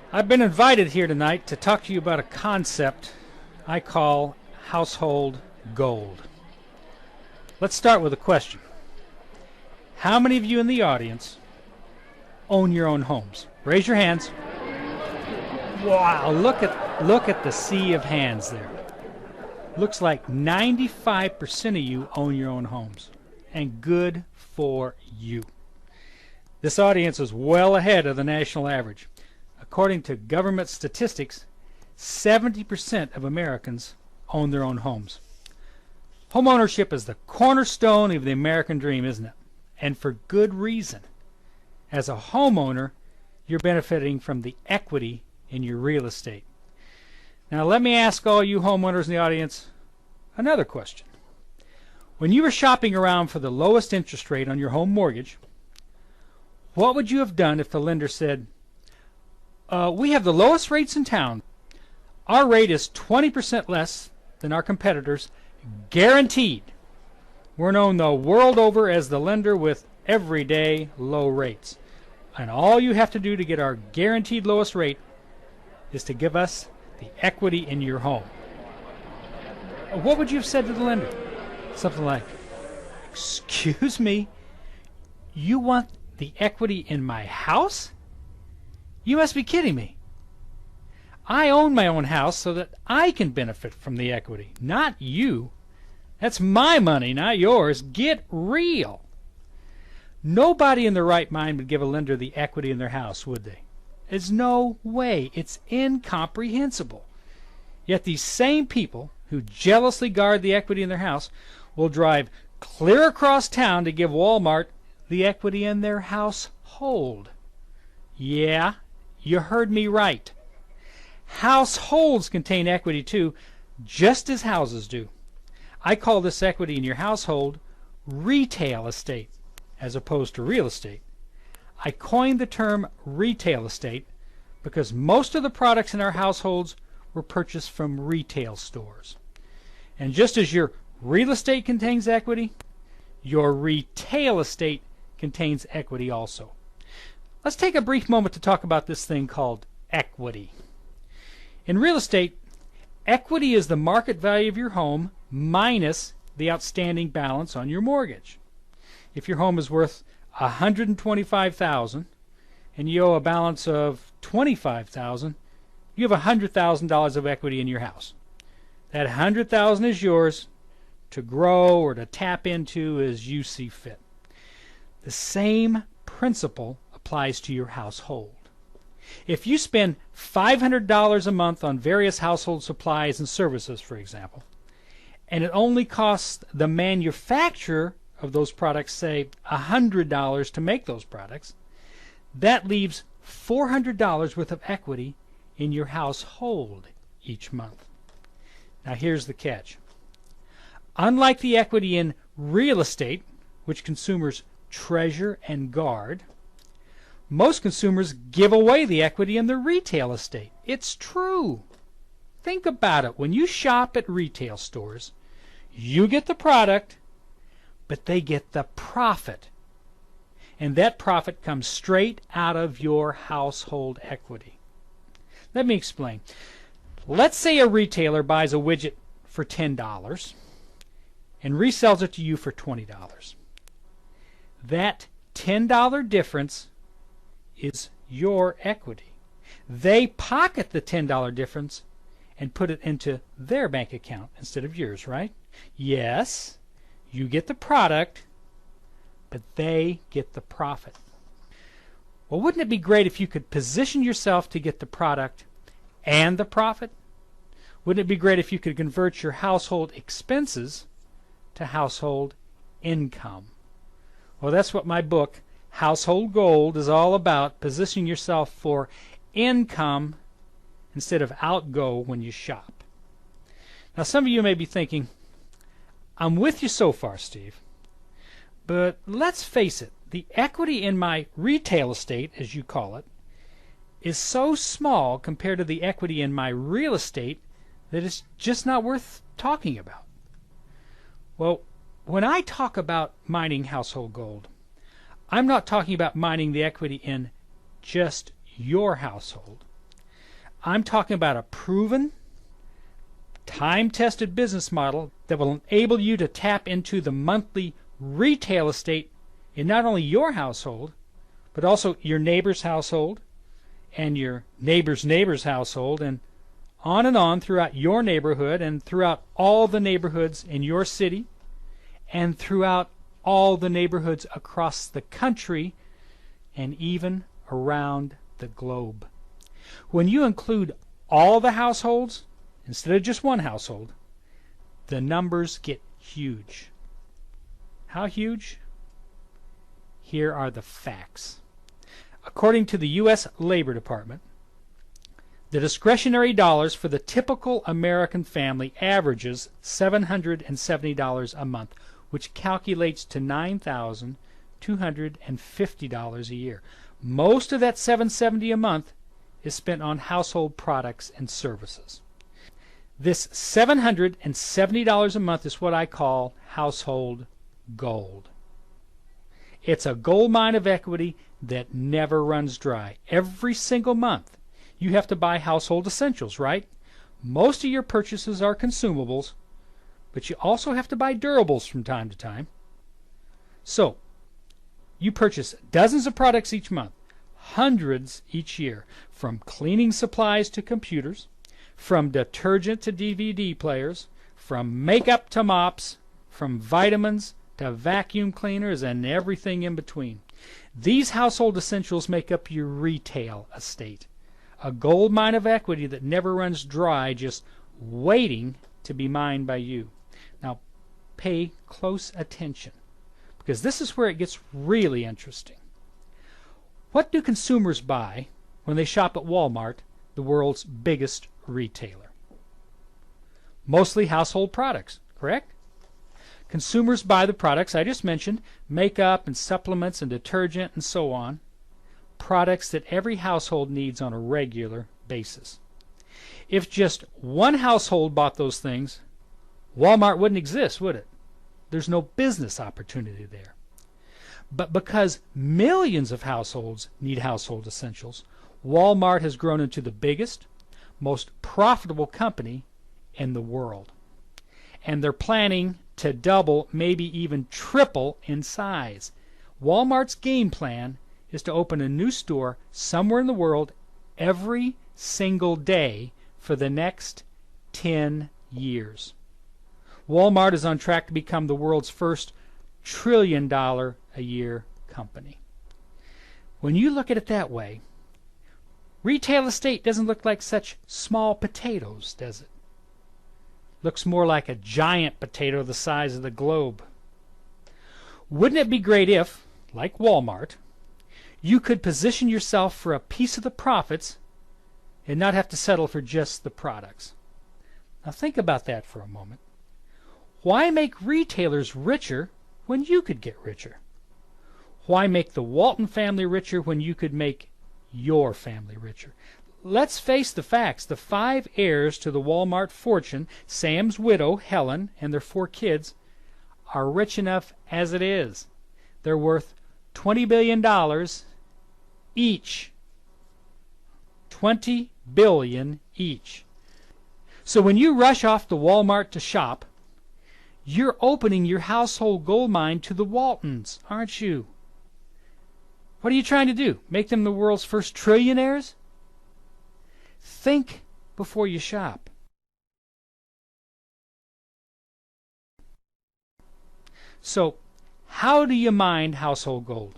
I've been invited here tonight to talk to you about a concept I call household gold. Let's start with a question. How many of you in the audience own your own homes? Raise your hands. Wow, look at the sea of hands there. Looks like 95% of you own your own homes. And good for you. This audience is well ahead of the national average. According to government statistics, 70% of Americans own their own homes. Home ownership is the cornerstone of the American dream, isn't it? And for good reason. As a homeowner, you're benefiting from the equity in your real estate. Now let me ask all you homeowners in the audience another question. When you were shopping around for the lowest interest rate on your home mortgage, what would you have done if the lender said, we have the lowest rates in town. Our rate is 20% less than our competitors, guaranteed. We're known the world over as the lender with everyday low rates. And all you have to do to get our guaranteed lowest rate is to give us the equity in your home. What would you have said to the lender? Something like, excuse me, you want the equity in my house? You must be kidding me. I own my own house so that I can benefit from the equity, not you. That's my money, not yours. Get real. Nobody in their right mind would give a lender the equity in their house, would they? There's no way. It's incomprehensible. Yet these same people who jealously guard the equity in their house will drive clear across town to give Walmart the equity in their household. Yeah, you heard me right. Households contain equity too, just as houses do. I call this equity in your household retail estate as opposed to real estate. I coined the term retail estate because most of the products in our households were purchased from retail stores. And just as your real estate contains equity, your retail estate contains equity also. Let's take a brief moment to talk about this thing called equity. In real estate, equity is the market value of your home minus the outstanding balance on your mortgage. If your home is worth $125,000 and you owe a balance of $25,000, you have $100,000 of equity in your house. That $100,000 is yours to grow or to tap into as you see fit. The same principle applies to your household. If you spend $500 a month on various household supplies and services, for example, and it only costs the manufacturer of those products, say, $100 to make those products, that leaves $400 worth of equity in your household each month. Now here's the catch. Unlike the equity in real estate, which consumers treasure and guard, most consumers give away the equity in their retail estate. It's true. Think about it. When you shop at retail stores, you get the product, but they get the profit. And that profit comes straight out of your household equity. Let me explain. Let's say a retailer buys a widget for $10 and resells it to you for $20. That $10 difference is your equity. They pocket the $10 difference and put it into their bank account instead of yours, right? Yes, you get the product, but they get the profit. Well, wouldn't it be great if you could position yourself to get the product and the profit? Wouldn't it be great if you could convert your household expenses to household income? Well, that's what my book, Household Gold, is all about, positioning yourself for income instead of outgo when you shop. Now, some of you may be thinking, I'm with you so far, Steve, but let's face it, the equity in my retail estate, as you call it, is so small compared to the equity in my real estate that it's just not worth talking about. Well, when I talk about mining household gold, I'm not talking about mining the equity in just your household. I'm talking about a proven, time-tested business model that will enable you to tap into the monthly retail estate in not only your household, but also your neighbor's household and your neighbor's neighbor's household, and on throughout your neighborhood and throughout all the neighborhoods in your city and throughout all the neighborhoods across the country and even around the globe. When you include all the households instead of just one household, the numbers get huge. How huge? Here are the facts. According to the U.S. Labor Department, the discretionary dollars for the typical American family averages $770 a month, which calculates to $9,250 a year. Most of that $770 a month is spent on household products and services. This $770 a month is what I call household gold. It's a gold mine of equity that never runs dry. Every single month you have to buy household essentials, right? Most of your purchases are consumables, but you also have to buy durables from time to time. So, you purchase dozens of products each month, hundreds each year, from cleaning supplies to computers, from detergent to DVD players, from makeup to mops, from vitamins to vacuum cleaners and everything in between. These household essentials make up your retail estate, a gold mine of equity that never runs dry, just waiting to be mined by you. Now, pay close attention, because this is where it gets really interesting. What do consumers buy when they shop at Walmart, the world's biggest retailer? Mostly household products, correct? Consumers buy the products I just mentioned, makeup and supplements and detergent and so on, products that every household needs on a regular basis. If just one household bought those things, Walmart wouldn't exist, would it? There's no business opportunity there. But because millions of households need household essentials, Walmart has grown into the biggest, most profitable company in the world. And they're planning to double, maybe even triple in size. Walmart's game plan is to open a new store somewhere in the world every single day for the next 10 years. Walmart is on track to become the world's first trillion-a-year company. When you look at it that way, retail estate doesn't look like such small potatoes, does it? Looks more like a giant potato the size of the globe. Wouldn't it be great if, like Walmart, you could position yourself for a piece of the profits and not have to settle for just the products? Now think about that for a moment. Why make retailers richer when you could get richer? Why make the Walton family richer when you could make your family richer? Let's face the facts. The 5 heirs to the Walmart fortune, Sam's widow, Helen, and their 4 kids, are rich enough as it is. They're worth $20 billion each. $20 billion each. So when you rush off to Walmart to shop, you're opening your household gold mine to the Waltons, aren't you? What are you trying to do? Make them the world's first trillionaires? Think before you shop. So, how do you mine household gold?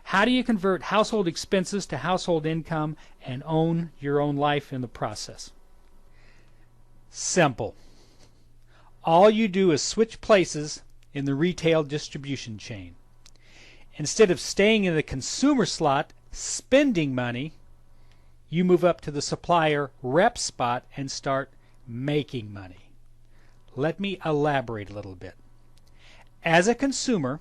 How do you convert household expenses to household income and own your own life in the process? Simple. All you do is switch places in the retail distribution chain. Instead of staying in the consumer slot, spending money, you move up to the supplier rep spot and start making money. Let me elaborate a little bit. As a consumer,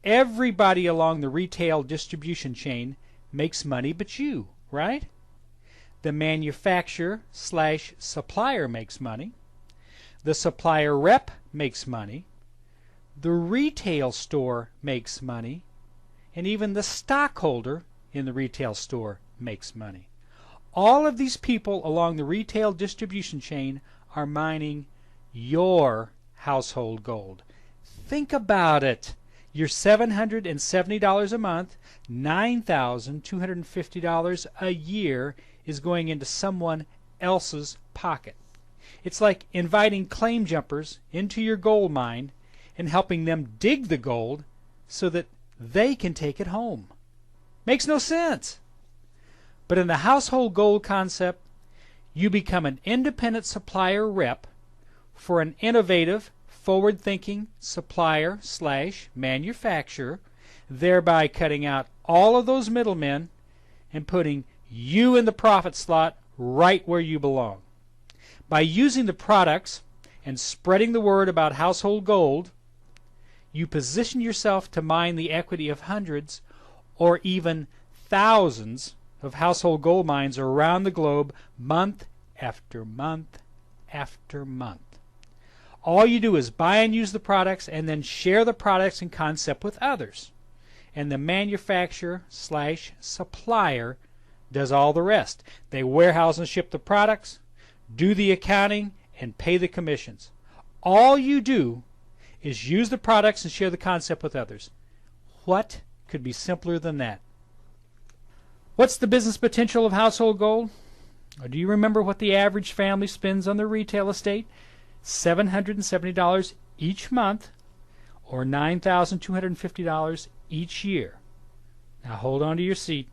everybody along the retail distribution chain makes money but you, right? The manufacturer/supplier makes money. The supplier rep makes money. The retail store makes money. And even the stockholder in the retail store makes money. all of these people along the retail distribution chain are mining your household gold. Think about it. Your $770 a month, $9,250 a year is going into someone else's pocket. It's like inviting claim jumpers into your gold mine and helping them dig the gold so that they can take it home. Makes no sense. But in the household gold concept, you become an independent supplier rep for an innovative, forward-thinking supplier/manufacturer, thereby cutting out all of those middlemen and putting you in the profit slot right where you belong. By using the products and spreading the word about household gold, you position yourself to mine the equity of hundreds or even thousands of household gold mines around the globe month after month after month. All you do is buy and use the products and then share the products and concept with others. And the manufacturer/supplier does all the rest. They warehouse and ship the products, do the accounting, and pay the commissions. All you do is use the products and share the concept with others. What could be simpler than that? What's the business potential of household gold? Or do you remember what the average family spends on their retail estate? $770 each month, or $9,250 each year. Now hold on to your seat.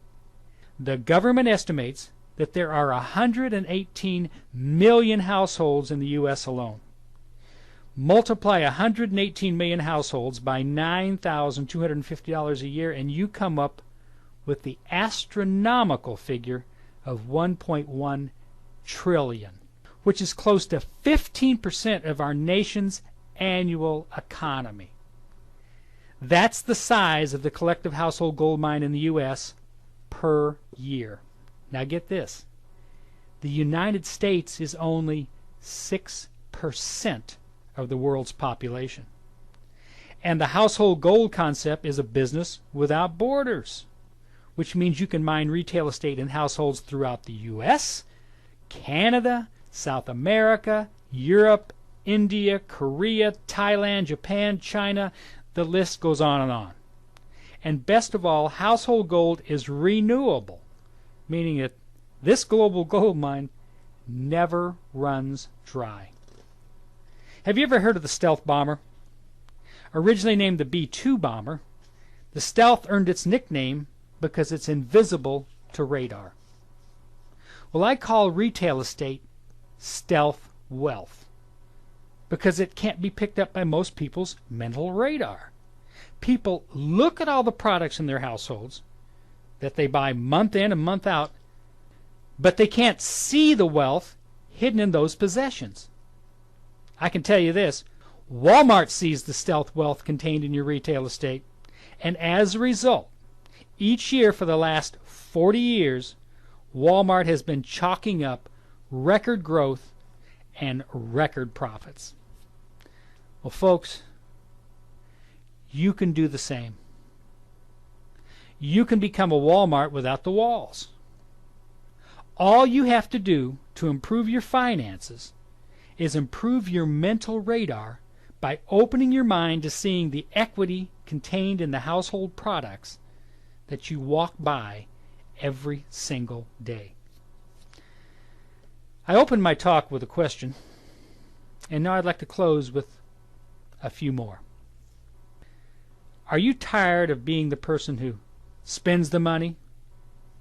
The government estimates that there are 118 million households in the U.S. alone. Multiply 118 million households by $9,250 a year, and you come up with the astronomical figure of 1.1 trillion, which is close to 15% of our nation's annual economy. That's the size of the collective household gold mine in the U.S. per year. Now get this. The United States is only 6% of the world's population. And the household gold concept is a business without borders, which means you can mine retail estate in households throughout the U.S., Canada, South America, Europe, India, Korea, Thailand, Japan, China. The list goes on and on. And best of all, household gold is renewable, meaning that this global gold mine never runs dry. Have you ever heard of the stealth bomber? Originally named the B-2 bomber, the stealth earned its nickname because it's invisible to radar. Well, I call retail estate stealth wealth because it can't be picked up by most people's mental radar. People look at all the products in their households that they buy month in and month out, but they can't see the wealth hidden in those possessions. I can tell you this, Walmart sees the stealth wealth contained in your retail estate, and as a result, each year for the last 40 years, Walmart has been chalking up record growth and record profits. Well, folks, you can do the same. You can become a Walmart without the walls. All you have to do to improve your finances is improve your mental radar by opening your mind to seeing the equity contained in the household products that you walk by every single day. I opened my talk with a question, and now I'd like to close with a few more. Are you tired of being the person who spends the money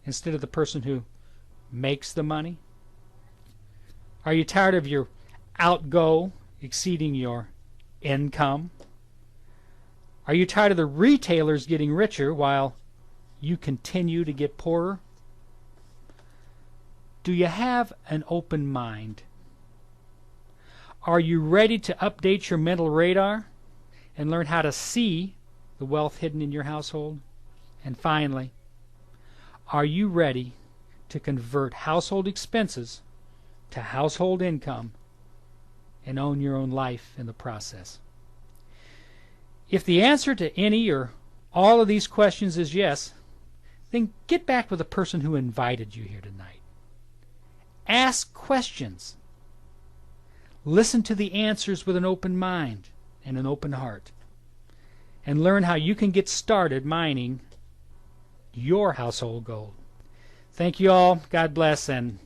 instead of the person who makes the money? Are you tired of your outgo exceeding your income? Are you tired of the retailers getting richer while you continue to get poorer? Do you have an open mind? Are you ready to update your mental radar and learn how to see the wealth hidden in your household? And finally, are you ready to convert household expenses to household income and own your own life in the process? If the answer to any or all of these questions is yes, then get back with the person who invited you here tonight. Ask questions. Listen to the answers with an open mind and an open heart. And learn how you can get started mining your household gold. Thank you all. God bless, and